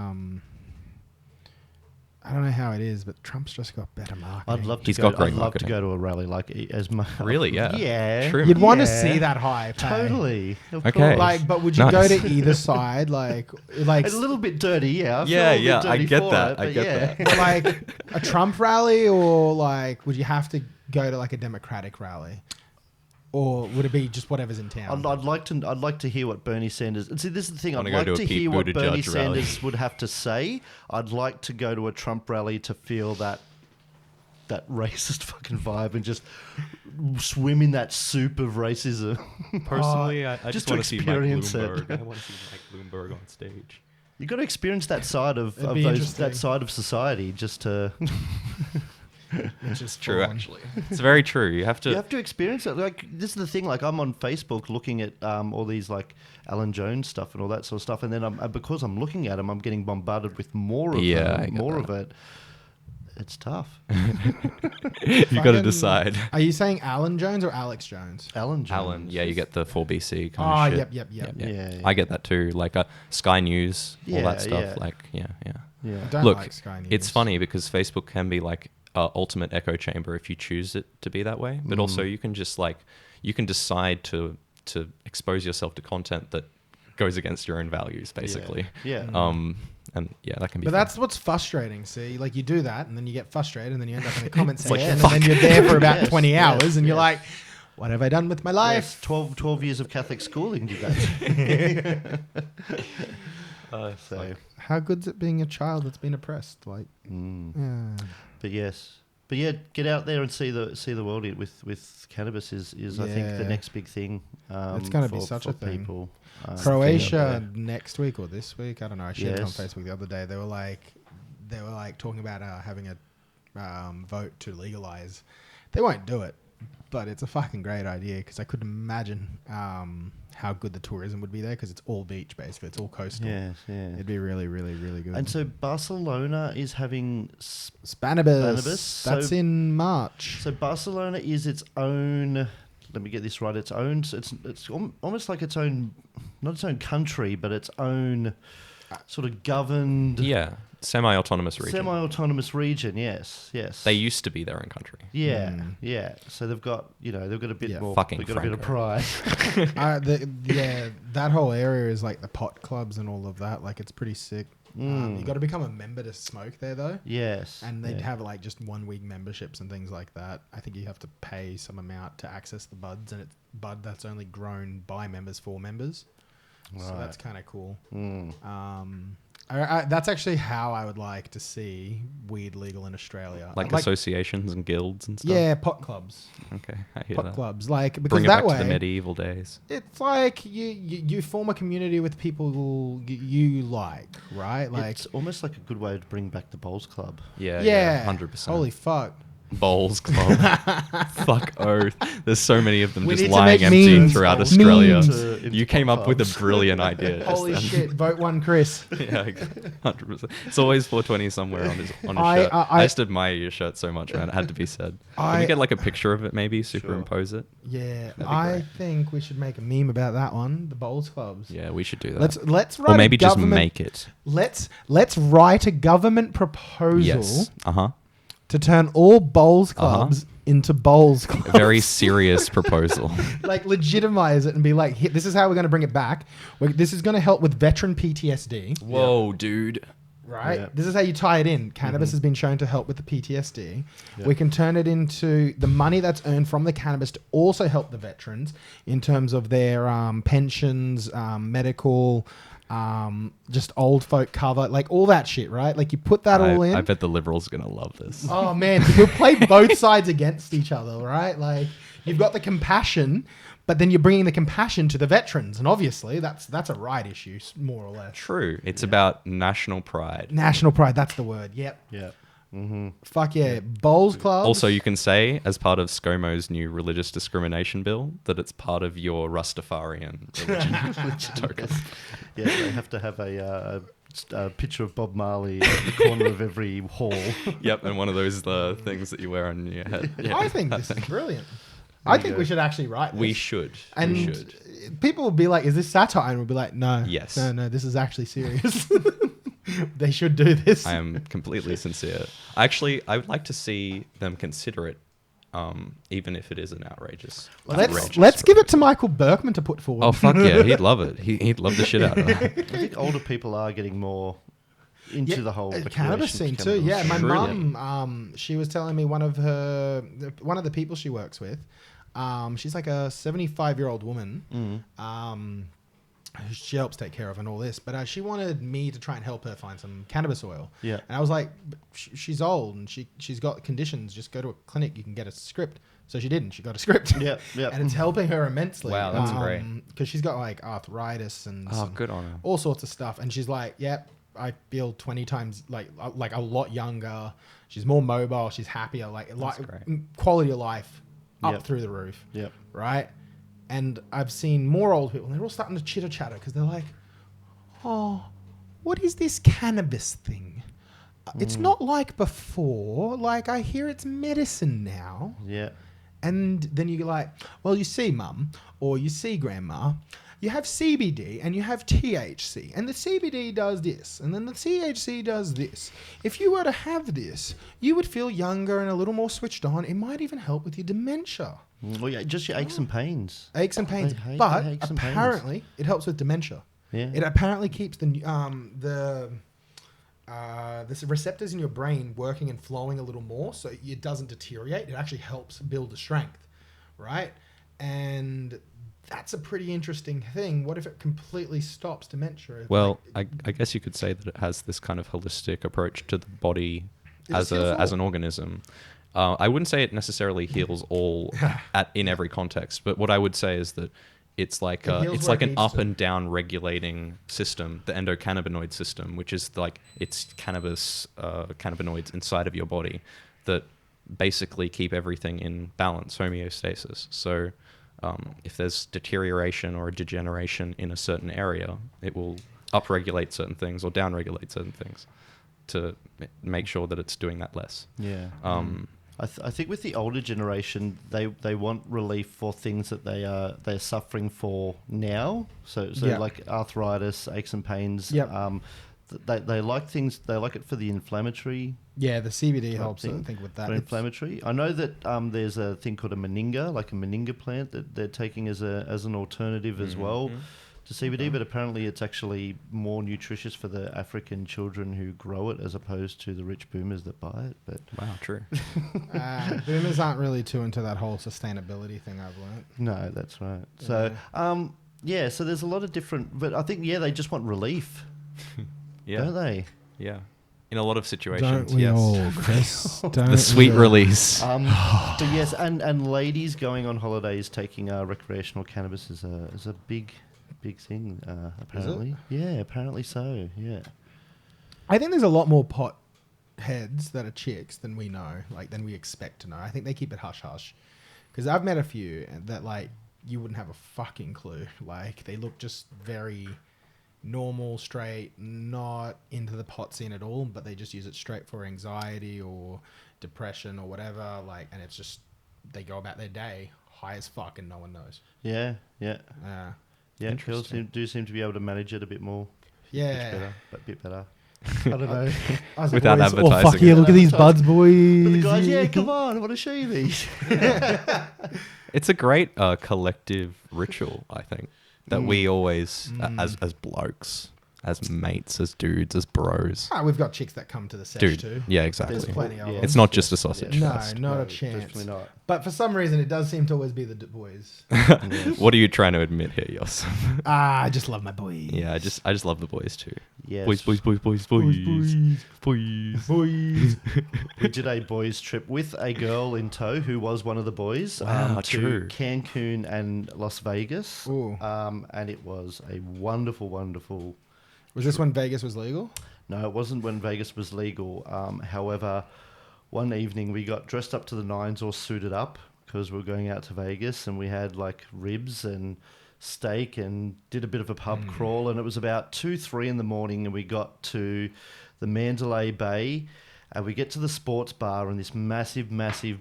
I don't know how it is, but Trump's just got better marketing. I'd love to He's go. got great I'd love to marketing. go to a rally as my Really? Yeah. Yeah. True. You'd want to Yeah. see that hype. hey? Totally. Of Okay. course. Like, but would you go Nice. to either side? Like A little bit dirty, yeah. I feel Yeah, a bit yeah, I dirty get for that, it, I but get yeah. that. but like a Trump rally, or like would you have to go to like a Democratic rally, or would it be just whatever's in town? I'd like to hear what Bernie Sanders. And see, this is the thing. I I'd wanna go like to a to Pete hear what Buttigieg Bernie rally. Sanders would have to say. I'd like to go to a Trump rally to feel that racist fucking vibe and just swim in that soup of racism. Personally, I just just to want to see Mike experience it. Bloomberg. I want to see Mike Bloomberg on stage. You got to experience that side of It'd be interesting. that side of society just to. Which is True, fun. actually. It's very true. You have to. You have to experience it. Like this is the thing. Like I'm on Facebook looking at all these like Alan Jones stuff and all that sort of stuff, and then because I'm looking at them, I'm getting bombarded with more of Yeah, I them, get more that. of it. It's tough. you got to Fucking- decide. Are you saying Alan Jones or Alex Jones? Alan Jones. Alan, yeah, you get the 4BC kind Oh, of shit. yep. Yeah. I get that too. Like Sky News, all Yeah, that stuff. yeah. Like, yeah. Yeah. I don't Look, like Sky News. It's funny because Facebook can be like ultimate echo chamber if you choose it to be that way. But also you can just like, you can decide to expose yourself to content that goes against your own values, basically. Yeah. And yeah, that can be But fun. that's what's frustrating. See, like you do that, and then you get frustrated, and then you end up in the comment like, section, and fuck. then you're there for about Yes, 20 yes, hours, and you're yes. like, "What have I done with my life?" Yes, 12 years of Catholic schooling did that. So, How good's it being a child that's been oppressed? Like, yeah. but yes. But yeah, get out there and see the world with cannabis is I think the Yeah. next big thing. It's gonna be for- such for a thing. people. Croatia next week or this week, I don't know. I shared it on Yes. Facebook the other day. They were like talking about having a vote to legalize. They won't do it, but it's a fucking great idea because I couldn't imagine how good the tourism would be there because it's all beach basically. It's all coastal. Yes, yeah. It'd be really, really, really good. And so Barcelona is having. Spanibus, that's So- in March. So Barcelona is its own. Let me get this right. Its own. It's almost like its own, not its own country, but its own sort of governed. yeah, semi-autonomous region. Semi-autonomous region. Yes. They used to be their own country. Yeah. Yeah. So they've got they've got a bit Yeah. more. Fucking they've got a bit of Franco. pride. That whole area is like the pot clubs and all of that. Like it's pretty sick. You got to become a member to smoke there though. Yes. And they'd yeah. have like just 1 week memberships and things like that. I think you have to pay some amount to access the buds, and it's bud that's only grown by members for members. So Right. that's kind of cool. Mm. That's actually how I would like to see weed legal in Australia. Like associations and guilds and stuff. yeah, pot clubs, Okay, I hear pot that. clubs. Like because Bring it that back way to the medieval days. it's like you form a community with people who you like, right? Like It's almost like a good way to bring back the bowls club. yeah, 100%. Holy fuck. Bowls Club. Fuck oath. There's so many of them We just need to lying make empty memes. throughout Memes. Australia. Into You came pot up with clubs. a brilliant idea. just Holy then. shit! Vote one, Chris. Yeah, 100%. It's always 420 somewhere on his shirt. I- I just admire your shirt so much, man. It had to be said. Can you get like a picture of it, maybe superimpose it? Yeah, be I great. think we should make a meme about that one. The bowls clubs. Yeah, we should do that. Let's write or maybe a just government, make it. Let's write a government proposal Yes. to turn all bowls clubs into bowls clubs. A very serious proposal. Like legitimize it and be like, this is how we're going to bring it back. This is going to help with veteran PTSD, Whoa, dude. right? Yeah. This is how you tie it in. Cannabis has been shown to help with the PTSD. We can turn it into the money that's earned from the cannabis to also help the veterans in terms of their pensions, medical, just old folk cover, like all that shit, right? Like you put that all in. I bet the liberals are going to love this. Oh man, you'll play both sides against each other, right? Like you've got the compassion, but then you're bringing the compassion to the veterans, and obviously that's a right issue, more or less. True. It's about national pride. National pride, that's the word. Yep. Yeah. Fuck yeah. Bowls clubs. Also, you can say, as part of ScoMo's new religious discrimination bill, that it's part of your Rastafarian religion token. Yeah, they have to have a picture of Bob Marley at the corner of every hall. Yep, and one of those things that you wear on your head. Yeah, I think this is brilliant. I think we should actually write this. we should. And We should. people will be like, is this satire? And we'll be like, no. Yes. No, this is actually serious. They should do this. I am completely sincere. Actually, I would like to see them consider it, even if it is an outrageous. Let's give it to Michael Berkman to put forward. Oh fuck yeah, he'd love it. He'd love the shit out of it. I think older people are getting more into the whole cannabis scene too. cannabis. Yeah, my Truly. mum, she was telling me one of the people she works with, she's like a 75-year-old woman. Who she helps take care of and all this, but she wanted me to try and help her find some cannabis oil. Yeah. And I was like, she's old and she's got conditions. Just go to a clinic, you can get a script. So she didn't. She got a script. Yeah. And it's helping her immensely. Wow, that's great. Because she's got like arthritis and Oh, good on her. all sorts of stuff. And she's like, yep, I feel 20 times like a lot younger. She's more mobile. She's happier. Like great. quality of life up Yep. through the roof. Yep. Right. And I've seen more old people, and they're all starting to chitter chatter because they're like, "Oh, what is this cannabis thing? It's not like before. Like I hear it's medicine now." Yeah. And then you're like, well, you see, mum, or you see, grandma, you have CBD and you have THC, and the CBD does this, and then the THC does this. If you were to have this, you would feel younger and a little more switched on. It might even help with your dementia, Well, yeah, just your aches and pains. aches and pains. They hate But the aches and pains. apparently, it helps with dementia. Yeah. It apparently keeps the receptors in your brain working and flowing a little more, so it doesn't deteriorate. It actually helps build the strength, right? And that's a pretty interesting thing. What if it completely stops dementia? Well, I guess you could say that it has this kind of holistic approach to the body as an organism. I wouldn't say it necessarily heals all in every context, but what I would say is that it's like It heals it's where like it an needs up to. and down regulating system, the endocannabinoid system, which is like it's cannabinoids inside of your body that basically keep everything in balance, homeostasis. So if there's deterioration or degeneration in a certain area, it will upregulate certain things or downregulate certain things to make sure that it's doing that less. Yeah. Mm. I think with the older generation, they want relief for things that they're suffering for now. So Yeah. like arthritis, aches and pains. Yep. They like things. They like it for the inflammatory. Yeah, the CBD type helps, I thing, think, with that. For It's- inflammatory. I know that there's a thing called a moringa, like a moringa plant that they're taking as an alternative as well to CBD, but apparently it's actually more nutritious for the African children who grow it as opposed to the rich boomers that buy it. But Wow, true. boomers aren't really too into that whole sustainability thing, I've learned. no, that's right. So so there's a lot of different, but I think they just want relief, Yeah, don't they? yeah. In a lot of Don't situations, we yes. all, Chris? Don't The sweet we? release. But yes, and ladies going on holidays taking recreational cannabis is a big thing. Apparently, yeah, apparently so. Yeah, I think there's a lot more pot heads that are chicks than we know, like than we expect to know. I think they keep it hush hush, because I've met a few that like you wouldn't have a fucking clue. Like they look just very normal, straight, not into the pot scene at all, but they just use it straight for anxiety or depression or whatever. Like, and it's just they go about their day high as fuck and no one knows. yeah. Girls Interesting. do seem to be able to manage it a bit more. Yeah. A bit better. I don't know. I was Without boys, advertising fuck yeah, it. look at these buds, boys. But the guys, yeah, come on, I want to show you these. It's a great collective ritual, I think, that we always, as blokes, as mates, as dudes, as bros. Ah, we've got chicks that come to the sesh Dude, too. yeah, There's exactly. plenty of them. It's not just a sausage No, fest. not No, a chance. definitely not. But for some reason, it does seem to always be the boys. What are you trying to admit here, Yoss? I just love my boys. Yeah, I just love the boys too. Yes. Boys. Boys. Boys. We did a boys trip with a girl in tow who was one of the boys Wow, to true. Cancun and Las Vegas. Ooh. And it was a wonderful. Was this when Vegas was legal? No, it wasn't when Vegas was legal. However, one evening we got dressed up to the nines, all suited up, because we were going out to Vegas, and we had like ribs and steak and did a bit of a pub crawl, and it was about 2-3 in the morning, and we got to the Mandalay Bay, and we get to the sports bar and this massive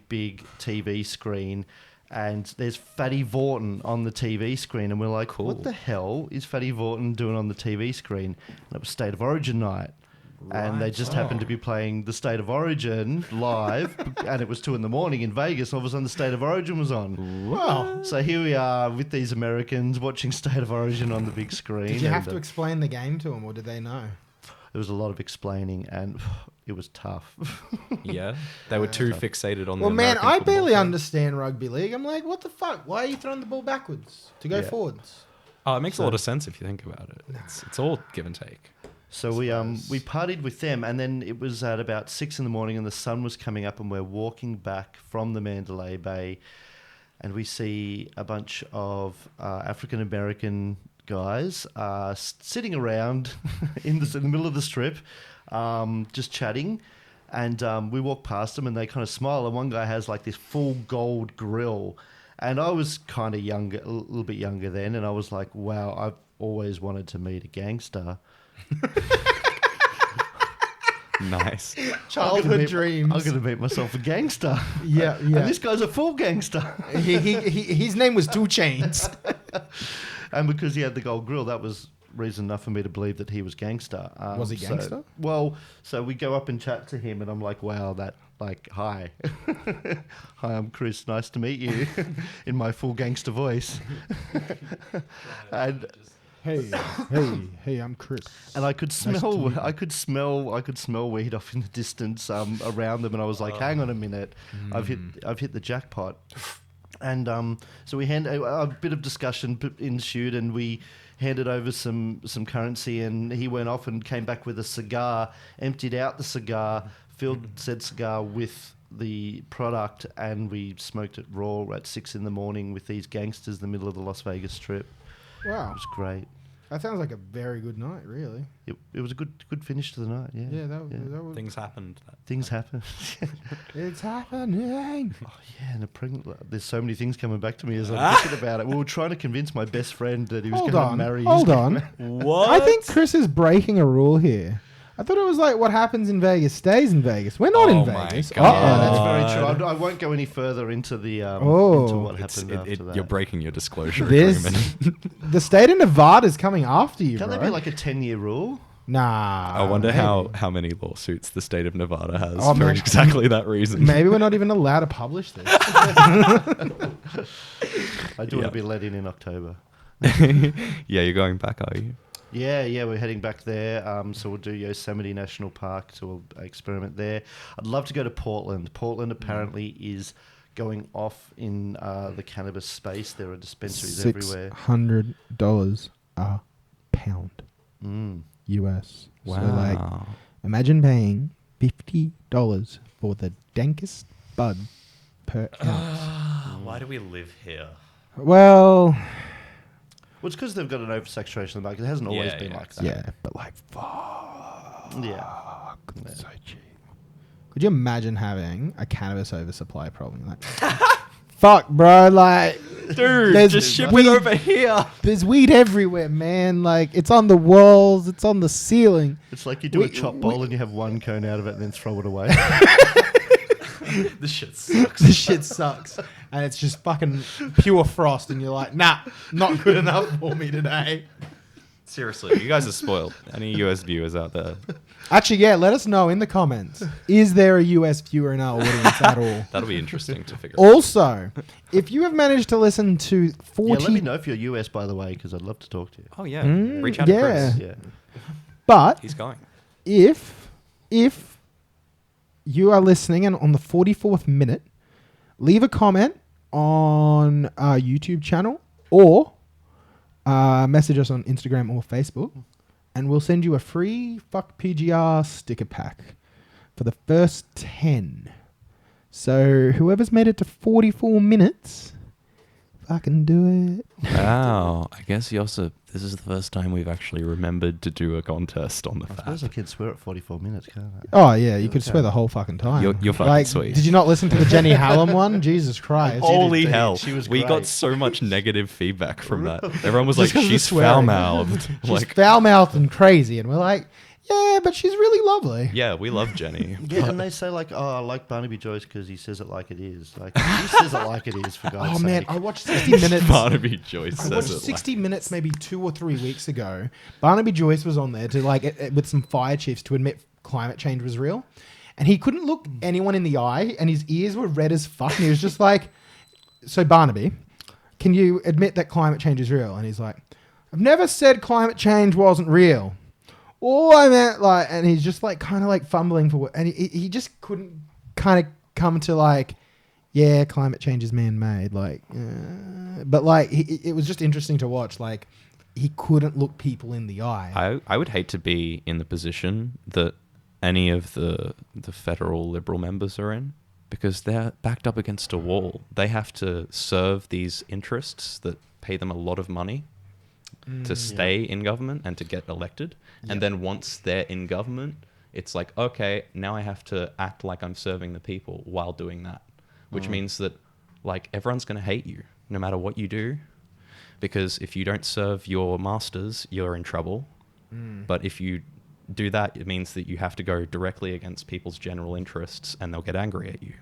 big TV screen, and there's Fatty Vorton on the TV screen, and we're like, Cool. what the hell is Fatty Vorton doing on the TV screen? And it was State of Origin night. And they just happened to be playing the State of Origin live, and it was 2 in the morning in Vegas. All of a sudden, the State of Origin was on. Wow. So here we are with these Americans watching State of Origin on the big screen. Did you have and, to explain the game to them, or did they know? There was a lot of explaining, and it was tough. Yeah, they were too fixated on. Well, the man, American I football barely team. understand rugby league. I'm like, what the fuck? Why are you throwing the ball backwards to go Yeah. forwards? Oh, it makes a lot of sense if you think about it. It's all give and take. So we partied with them, and then it was at about 6 in the morning, and the sun was coming up, and we're walking back from the Mandalay Bay, and we see a bunch of African American guys sitting around in the middle of the strip, just chatting. And we walk past them, and they kind of smile. And one guy has like this full gold grill, and I was kind of younger, a little bit younger then, and I was like, "Wow, I've always wanted to meet a gangster." Nice. Childhood dreams. I'm going to meet myself a gangster. Yeah, yeah. And this guy's a full gangster. His name was 2 Chains. And because he had the gold grill, that was reason enough for me to believe that he was gangster. Was he gangster? So we go up and chat to him, and I'm like, wow, hi. Hi, I'm Chris. Nice to meet you in my full gangster voice. and Hey, I'm Chris. And I could Nice to smell, meet you. I could smell weed off in the distance around them, and I was like, "Hang on a minute, I've hit the jackpot." And so we a bit of discussion ensued, and we handed over some currency, and he went off and came back with a cigar, emptied out the cigar, filled said cigar with the product, and we smoked it raw at 6 in the morning with these gangsters in the middle of the Las Vegas Strip. Wow. It was great. That sounds like a very good night, really. It was a good finish to the night. Yeah, Yeah, that was. Things happened. Things happen. It's happening. Oh yeah, and there's so many things coming back to me as I'm thinking about it. We were trying to convince my best friend that he was Hold going to on. marry. Hold on. What? I think Chris is breaking a rule here. I thought it was like what happens in Vegas stays in Vegas. We're not in Oh my Vegas. God. Yeah, Uh-oh. that's very true. I won't go any further into the Oh. into what happened after that. You're breaking your disclosure This, agreement. the state of Nevada is coming after you, Can't bro. there be like a 10-year rule? Nah. I wonder maybe. how many lawsuits the state of Nevada has Oh, for man. exactly that reason. Maybe we're not even allowed to publish this. I do want to be let in October. Yeah, you're going back, are you? Yeah, we're heading back there. So we'll do Yosemite National Park, so we'll experiment there. I'd love to go to Portland. Portland apparently is going off in the cannabis space. There are dispensaries everywhere. $600 a pound Mm. US. Wow. So like, imagine paying $50 for the dankest bud per ounce. Why do we live here? Well, Well, it's because they've got an oversaturation of the market. It hasn't always Yeah, been yeah, like that. yeah, but like, fuck. Yeah. It's so cheap. Could you imagine having a cannabis oversupply problem? Like, fuck, bro. Like, Dude, There's just ship weed- it over here. there's weed everywhere, man. Like, it's on the walls, it's on the ceiling. It's like you do a chop bowl and you have one cone out of it and then throw it away. This shit sucks. This shit sucks. And it's just fucking pure frost, and you're like, nah, not good enough for me today. Seriously, you guys are spoiled. Any US viewers out there? Actually, yeah, let us know in the comments. Is there a US viewer in our audience at all? That'll be interesting to figure out. Also, if you have managed to listen to 40... Yeah, let me know if you're US, by the way, because I'd love to talk to you. Oh, yeah. Mm, Reach out to yeah. Chris. Yeah. But He's going. if you are listening and on the 44th minute, leave a comment on our YouTube channel or message us on Instagram or Facebook, and we'll send you a free Fuck PGR sticker pack for the first 10. So whoever's made it to 44 minutes, fucking do it. Wow. I guess Josip, this is the first time we've actually remembered to do a contest on the I suppose I Fab. can swear at 44 minutes, can't I? Oh yeah, you could Okay. swear the whole fucking time. You're fucking sweet. Did you not listen to the Jenny Hallam one? Jesus Christ. Holy indeed. hell. She was We got great. so much negative feedback from that. Everyone was Just like, 'cause of the she's swearing. foul-mouthed. She's Like, foul-mouthed and crazy, and we're like, yeah, but she's really lovely. yeah, we love Jenny. Yeah, and they say like, oh, I like Barnaby Joyce because he says it like it is. Like he says it like it is, for God's Oh sake. man, I watched 60 Minutes. Barnaby Joyce I says watched it 60 Minutes maybe 2 or 3 weeks ago. Barnaby Joyce was on there to with some fire chiefs to admit climate change was real, and he couldn't look anyone in the eye, and his ears were red as fuck, and he was just like, "So Barnaby, can you admit that climate change is real?" And he's like, "I've never said climate change wasn't real. All I meant and he's just like kind of like fumbling for and he just couldn't kind of come to like, yeah, climate change is man-made, but like it was just interesting to watch. Like he couldn't look people in the eye. I would hate to be in the position that any of the federal Liberal members are in, because they're backed up against a wall. They have to serve these interests that pay them a lot of money to stay in government and to get elected. Yep. And then once they're in government, it's like, okay, now I have to act like I'm serving the people while doing that, which means that like everyone's going to hate you no matter what you do, because if you don't serve your masters, you're in trouble. But if you do that, it means that you have to go directly against people's general interests and they'll get angry at you.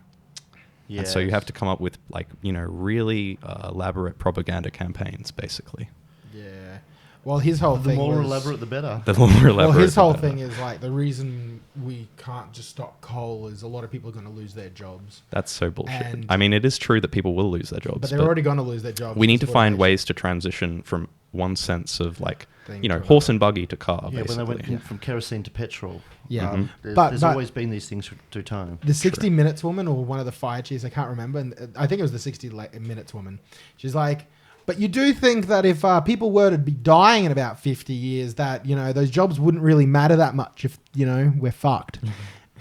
And so you have to come up with really elaborate propaganda campaigns, basically. Yeah. Well, his whole The thing more was, elaborate, the better. The more elaborate. Well, his the whole better. thing is like the reason we can't just stop coal is a lot of people are going to lose their jobs. That's so bullshit. And- I mean, it is true that people will lose their jobs, But they're already going to lose their jobs. we need to because find automation ways to transition from one sense of like, thing to horse another. and buggy to car, Yeah, when basically. they went from kerosene to petrol. Yeah. Mhm. There's But- always been these things through time. The 60 Minutes woman or one of the fire chiefs, I can't remember. And I think it was the 60 Minutes woman. She's like, but you do think that if people were to be dying in about 50 years, that, those jobs wouldn't really matter that much if, we're fucked.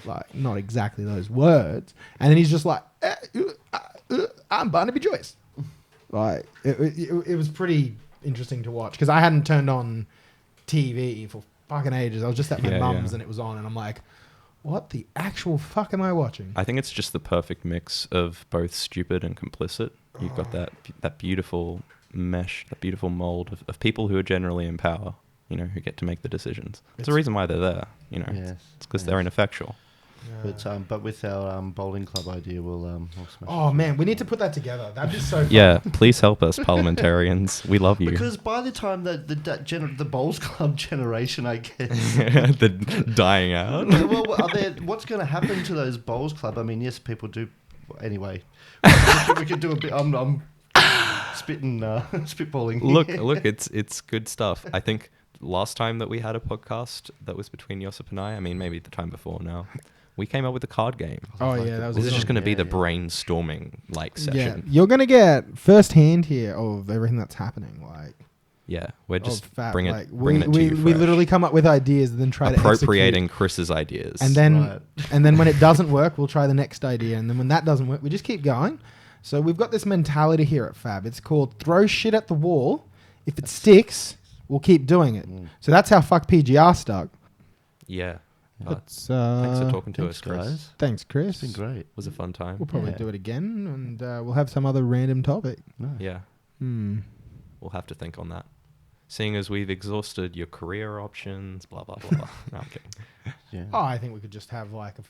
Like, not exactly those words. And then he's just like, I'm Barnaby Joyce. Like, it was pretty interesting to watch because I hadn't turned on TV for fucking ages. I was just at my Yeah, mum's yeah. and it was on and I'm like, what the actual fuck am I watching? I think it's just the perfect mix of both stupid and complicit. You've got that beautiful mesh, that beautiful mold of people who are generally in power, who get to make the decisions. It's the reason why they're there, Yes. It's because they're ineffectual. But with our bowling club idea, we'll smash. Oh man, we need to put that together. That'd be so fun. Yeah, please help us, parliamentarians. We love you. Because by the time the bowls club generation, I guess. The dying out. Well, what's going to happen to those bowls club? I mean, yes, people do. Anyway, we could do a bit. I'm spitballing. Look, it's good stuff. I think last time that we had a podcast that was between Josip and I mean, maybe the time before now, we came up with a card game. Oh yeah, that was This is just awesome. going to be the Yeah. brainstorming Yeah, session. you're gonna get first hand here of everything that's happening. Like, Yeah, we're just of fat, bringing like, it to we you we fresh. literally come up with ideas and then try to appropriating execute. Chris's ideas. And then Right. and then when it doesn't work, we'll try the next idea, and then when that doesn't work, we just keep going. So we've got this mentality here at Fab. It's called throw shit at the wall. If it sticks, we'll keep doing it. So that's how fuck PGR stuck. yeah, That's, thanks for talking to Thanks, us, Chris. guys. Thanks, Chris. It's been great. It was a fun time. We'll probably Yeah. do it again, and we'll have some other random topic. Nice. Yeah, Hmm. we'll have to think on that. Seeing as we've exhausted your career options, blah blah blah. No, I'm kidding. Yeah. Oh, I think we could just have like a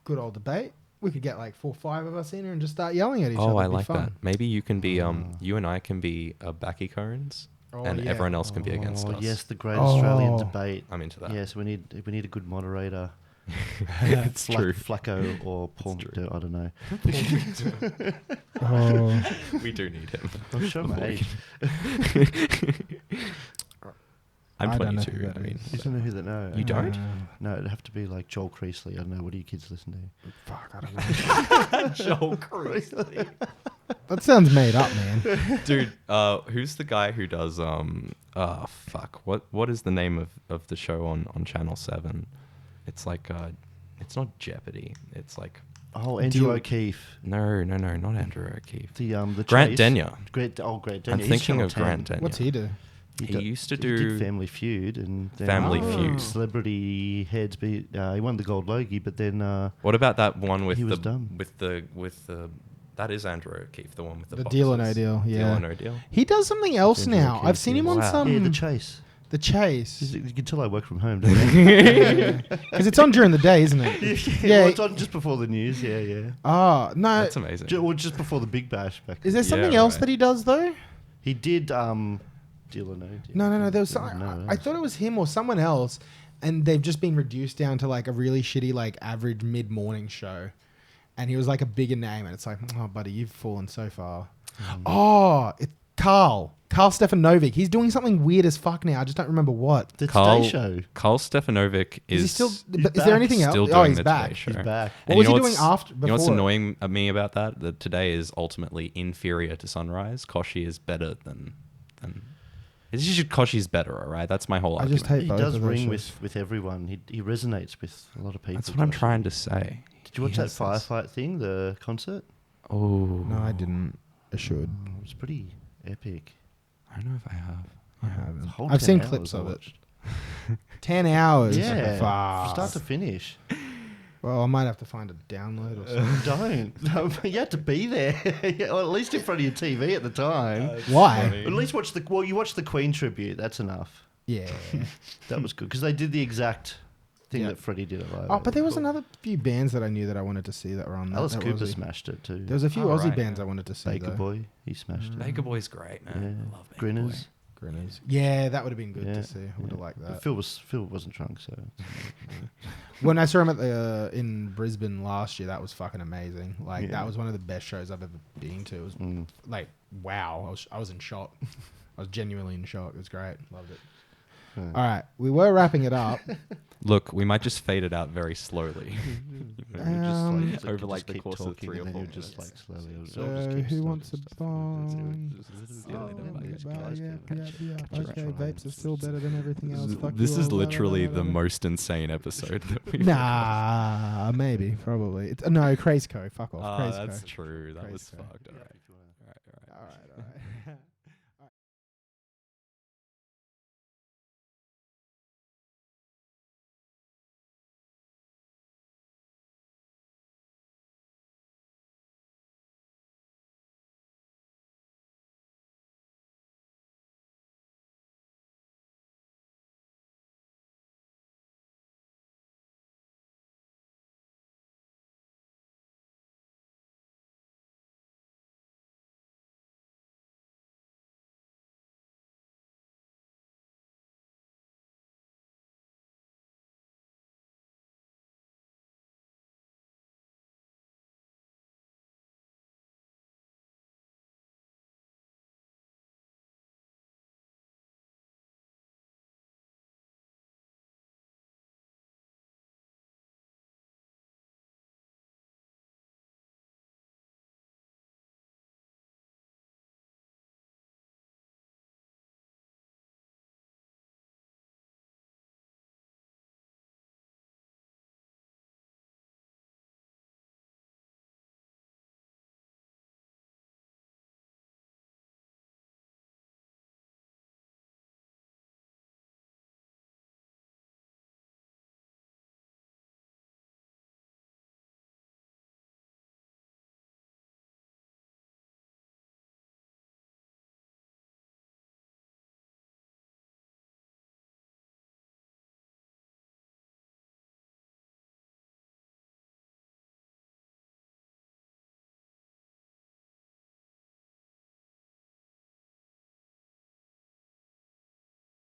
good old debate. We could get like 4 or 5 of us in here and just start yelling at each other. Oh, I It'd be like fun. that. Maybe you can be you and I can be backy cones, Oh, and yeah. everyone else can be against us. Yes, the great Australian Oh. debate. I'm into that. Yes, we need a good moderator. It's true. Flacco or Paul It's true. McDermott, I don't know. Oh. We do need him. I'll show my age. I'm I don't know 22. who that I mean, is. You don't know who that know? You don't? No, it'd have to be like Joel Creasley. I don't know. What do you kids listen to? Fuck, I don't know. Joel Creasley. That sounds made up, man. Dude, who's the guy who does fuck. What is the name of the show on Channel 7? It's like it's not Jeopardy. It's like Oh, Andrew Deal- O'Keefe. No, not Andrew O'Keefe. The Grant Chase. Denyer. Grant Denyer. I'm He's thinking Channel of 10. Grant Denyer. What's he do? He used to He do did Family Feud and then, Family Feud. Celebrity Heads. He won the Gold Logie, but then What about that one with He the was done. with the that is Andrew O'Keefe, the one with the Deal or No boxes. Deal. Yeah. Deal or No Deal. He does something else Andrew now. O'Keefe, I've seen him yeah. on Wow. some The Chase. The Chase. You can tell I work from home, don't you? Because it's on during the day, isn't it? yeah, well, it's on just before the news. Yeah. Oh no. That's amazing. Or just before the Big Bash back. Is there Yeah, something else right. that he does though? He did Deal or No Deal. No. There was Deal or some, No, I thought it was him or someone else, and they've just been reduced down to like a really shitty, like average mid-morning show. And he was like a bigger name, and it's like, oh, buddy, you've fallen so far. Oh, it's Carl Stefanovic. He's doing something weird as fuck now. I just don't remember what. The Carl Today Show. Carl Stefanovic Is he still? he's Is there back. anything else? still Oh, doing he's the back. Today Show. He's back. What And was you he know doing what's- after? You know what's before? annoying me about that? That Today is ultimately inferior to Sunrise. Koshi is better than. It's just Koshi's better, all right? That's my whole I argument. just hate He both does of those ring shows. with everyone. He resonates with a lot of people. That's what I'm Josh. trying to say. Did you watch He that has this- Firefight thing, the concert? Oh. No, I didn't. I should. It was pretty epic. I don't know if I have. I The haven't. whole I've 10 seen hours clips I of it. watched. 10 hours. Yeah, Fuck. start to finish. Well, I might have to find a download or something. Don't. You had to be there, or at least in front of your TV at the time. Why? At least watch you watched the Queen tribute. That's enough. Yeah. That was good because they did the exact thing Yeah. that Freddie did at Live. Oh, but there was Cool. another few bands that I knew that I wanted to see that were on that. Alice that Cooper Aussie. smashed it too. There was a few Oh, Aussie right, bands yeah. I wanted to see. Baker though. Boy, he smashed it. Baker Boy's great, man. Yeah. I love Baker Grinners. Boy. Grinners. Yeah, that would have been good Yeah, to see. I would have liked that. Phil wasn't drunk, so When I saw him at in Brisbane last year, that was fucking amazing. Like Yeah. that was one of the best shows I've ever been to. It was like wow. I was in shock. I was genuinely in shock. It was great. Loved it. Yeah. All right, we were wrapping it up. Look, we might just fade it out very slowly. You know, Um, just over just like the keep course of talking 3 or and then 4 you'll just minutes. like slowly. So I'll just keep who wants a stuff. bong? See you later, Oh, bye, guys. bye, guys. yeah, Catch yeah, you- yeah. catch you Okay, later. vapes are still better than everything else. Fuck This you is all, blah, blah, literally blah, the blah, blah. most insane episode that we've Nah, maybe, probably. It's, no, Crazeco. Fuck off. Ah, Crazeco. that's true. That was Crazy. fucked. All right. All right, all right.